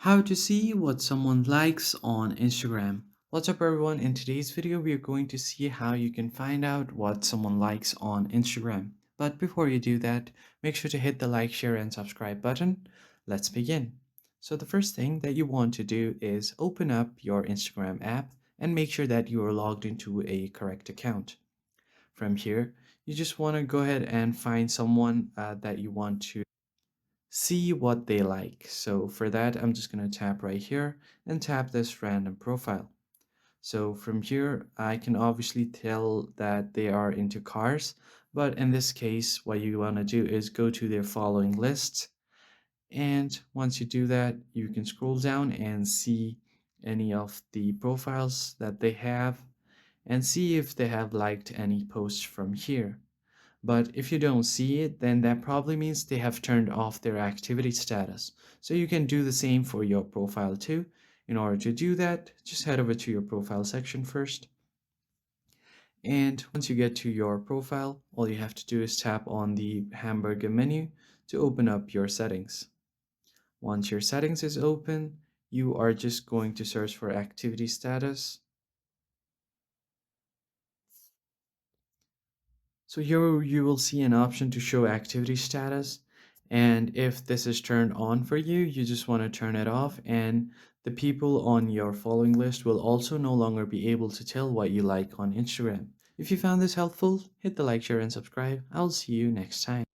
How to see what someone likes on Instagram. What's up everyone? In today's video, we are going to see how you can find out what someone likes on Instagram. But before you do that, make sure to hit the like, share, and subscribe button. Let's begin. So the first thing that you want to do is open up your Instagram app and make sure that you are logged into a correct account. From here, you just want to go ahead and find someone that you want to see what they like. So for that, I'm just going to tap right here and tap this random profile. So from here, I can obviously tell that they are into cars, but in this case, what you want to do is go to their following list. And once you do that, you can scroll down and see any of the profiles that they have and see if they have liked any posts from here. But if you don't see it, then that probably means they have turned off their activity status. So you can do the same for your profile too. In order to do that, just head over to your profile section first. And once you get to your profile, all you have to do is tap on the hamburger menu to open up your settings. Once your settings is open, you are just going to search for activity status. So here you will see an option to show activity status. And if this is turned on for you, you just want to turn it off. And the people on your following list will also no longer be able to tell what you like on Instagram. If you found this helpful, hit the like, share, and subscribe. I'll see you next time.